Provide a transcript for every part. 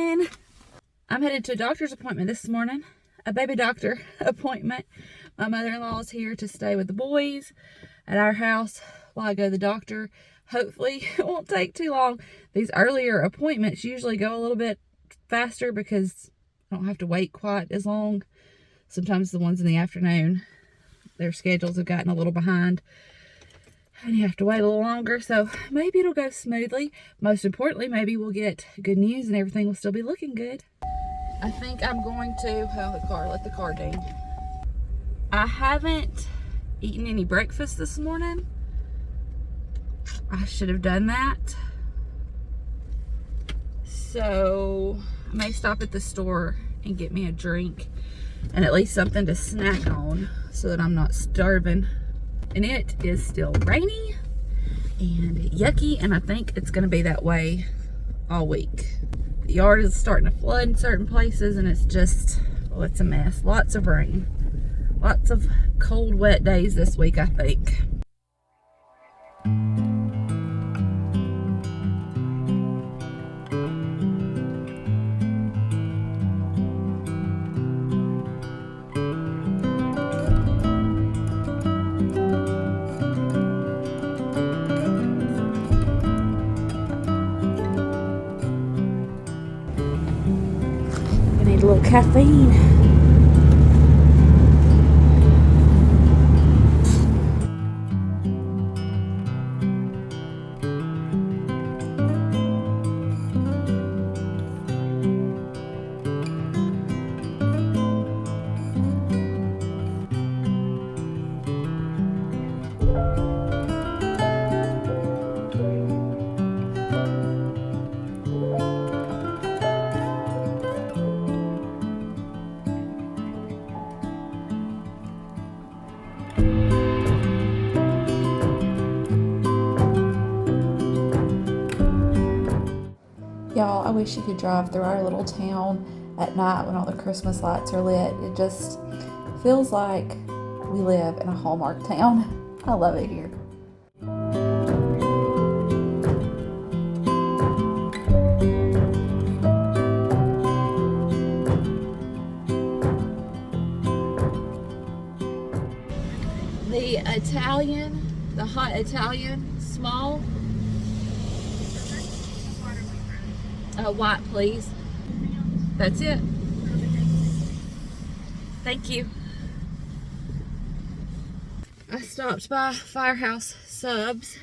morning. I'm headed to a doctor's appointment this morning, a baby doctor appointment. My mother-in-law is here to stay with the boys at our house while I go to the doctor. Hopefully it won't take too long. These earlier appointments usually go a little bit faster because I don't have to wait quite as long. Sometimes the ones in the afternoon, their schedules have gotten a little behind and you have to wait a little longer, so maybe it'll go smoothly. Most importantly, maybe we'll get good news and everything will still be looking good. I think I'm going to, let the car ding. I haven't eaten any breakfast this morning. I should have done that. So I may stop at the store and get me a drink and at least something to snack on so that I'm not starving. And it is still rainy and yucky, and I think it's going to be that way all week. The yard is starting to flood in certain places, and it's just, well, it's a mess. Lots of rain. Lots of cold, wet days this week, I think. A little caffeine. Y'all, I wish you could drive through our little town at night when all the Christmas lights are lit. It just feels like we live in a Hallmark town. I love it here. The hot Italian, small. White, please. That's it. Thank you. I stopped by Firehouse Subs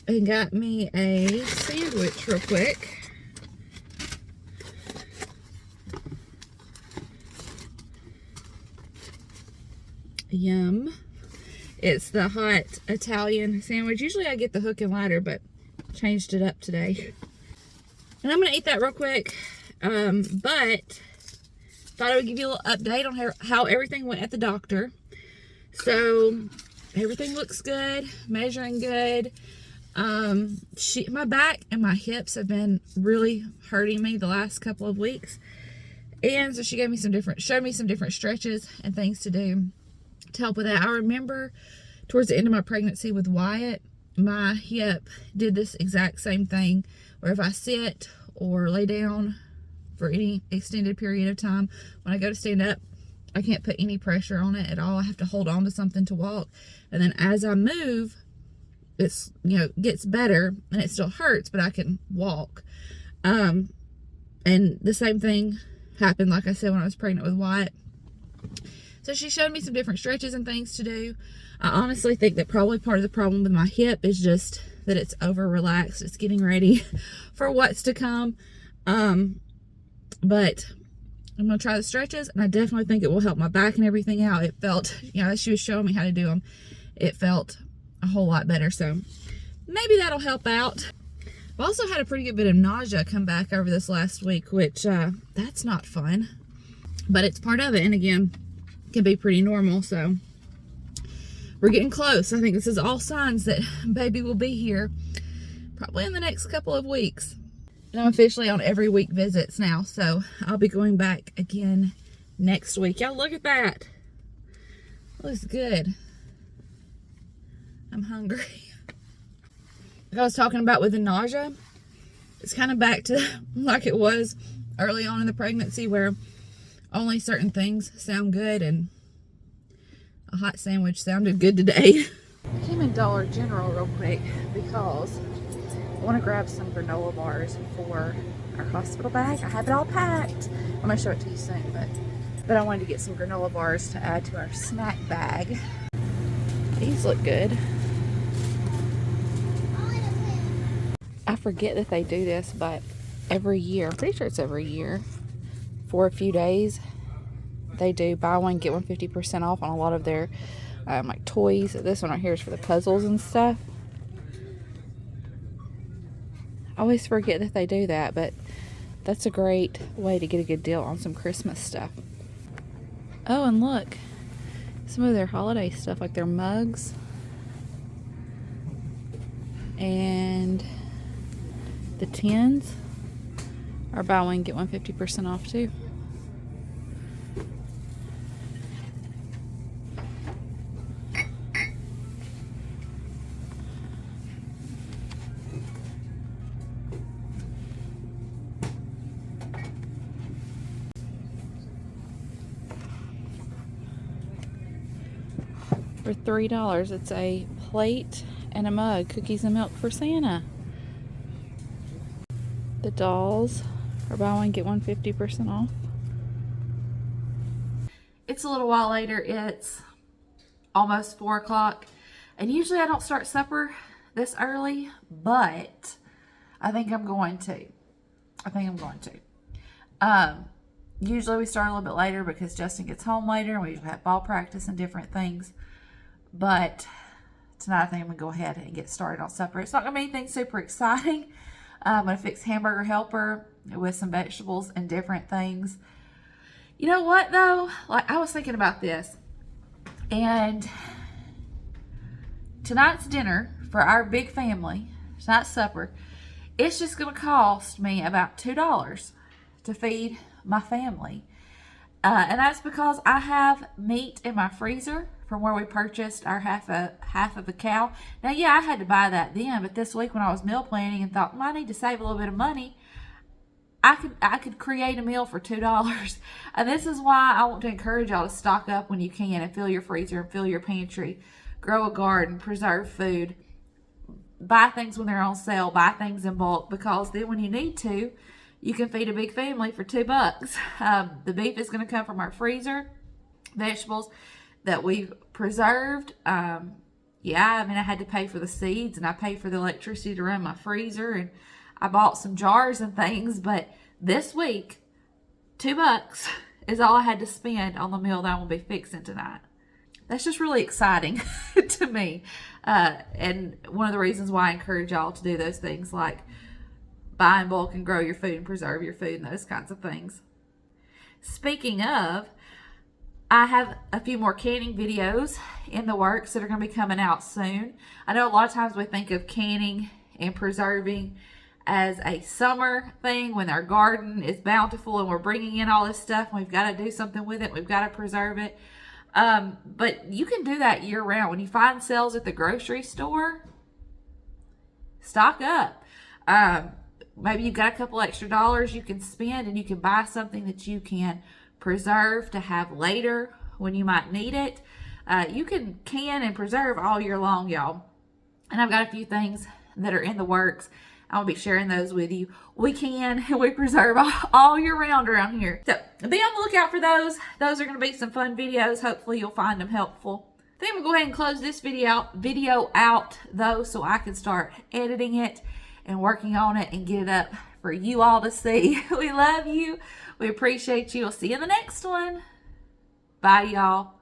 and got me a sandwich real quick. Yum. It's the hot Italian sandwich. Usually I get the hook and ladder, but changed it up today. And I'm going to eat that real quick. But thought I would give you a little update on how everything went at the doctor. So everything looks good, measuring good. My back and my hips have been really hurting me the last couple of weeks. And so she showed me some different stretches and things to do to help with that. I remember towards the end of my pregnancy with Wyatt, my hip did this exact same thing, where if I sit or lay down for any extended period of time, when I go to stand up, I can't put any pressure on it at all. I have to hold on to something to walk. And then as I move, it's, gets better, and it still hurts, but I can walk. And the same thing happened, like I said, when I was pregnant with Wyatt. So she showed me some different stretches and things to do. I honestly think that probably part of the problem with my hip is just that it's over relaxed. It's getting ready for what's to come. But I'm going to try the stretches, and I definitely think it will help my back and everything out. It felt, as she was showing me how to do them, it felt a whole lot better. So maybe that'll help out. I've also had a pretty good bit of nausea come back over this last week, which that's not fun, but it's part of it. And again, can be pretty normal. So we're getting close. I think this is all signs that baby will be here probably in the next couple of weeks. And I'm officially on every week visits now, so I'll be going back again next week. Y'all look at that. Looks good. I'm hungry. Like I was talking about with the nausea, It's kind of back to like it was early on in the pregnancy, where only certain things sound good, and a hot sandwich sounded good today. I came in Dollar General real quick because I want to grab some granola bars for our hospital bag. I have it all packed. I'm going to show it to you soon, but I wanted to get some granola bars to add to our snack bag. These look good. I forget that they do this, but every year, I'm pretty sure it's every year, for a few days, they do buy one, get one 50% off on a lot of their like toys. This one right here is for the puzzles and stuff. I always forget that they do that, but that's a great way to get a good deal on some Christmas stuff. Oh, and look, some of their holiday stuff, like their mugs and the tins, are buy one, get one 50% off too. For $3, it's a plate and a mug, cookies and milk for Santa. The dolls are buy one, get one 50% off. It's a little while later. It's almost 4 o'clock. And usually I don't start supper this early, but I think I'm going to. Usually we start a little bit later because Justin gets home later and we usually have ball practice and different things. But tonight I think I'm going to go ahead and get started on supper. It's not going to be anything super exciting. I'm going to fix hamburger helper with some vegetables and different things. You know what though? Like, I was thinking about this. And tonight's dinner for our big family, tonight's supper, it's just going to cost me about $2 to feed my family. And that's because I have meat in my freezer from where we purchased our half of a cow. Now, yeah, I had to buy that then, but this week when I was meal planning and thought, well, I need to save a little bit of money, I could create a meal for $2. And this is why I want to encourage y'all to stock up when you can and fill your freezer and fill your pantry. Grow a garden, preserve food, buy things when they're on sale, buy things in bulk, because then when you need to, you can feed a big family for $2. The beef is going to come from our freezer, vegetables that we've preserved. Yeah, I mean, I had to pay for the seeds and I paid for the electricity to run my freezer, and I bought some jars and things, but this week, $2 is all I had to spend on the meal that I'm going to be fixing tonight. That's just really exciting to me. And one of the reasons why I encourage y'all to do those things, like buy in bulk and grow your food and preserve your food and those kinds of things. Speaking of, I have a few more canning videos in the works that are going to be coming out soon. I know a lot of times we think of canning and preserving as a summer thing when our garden is bountiful and we're bringing in all this stuff and we've got to do something with it. We've got to preserve it. But you can do that year round. When you find sales at the grocery store, stock up. Maybe you've got a couple extra dollars you can spend and you can buy something that you can preserve to have later when you might need it. You can and preserve all year long, y'all. And I've got a few things that are in the works. I'll be sharing those with you. We preserve all year round around here. So be on the lookout for those. Those are going to be some fun videos. Hopefully you'll find them helpful. I think I'm going to go ahead and close this video out though, so I can start editing it and working on it and get it up for you all to see. We love you. We appreciate you. We'll see you in the next one. Bye, y'all.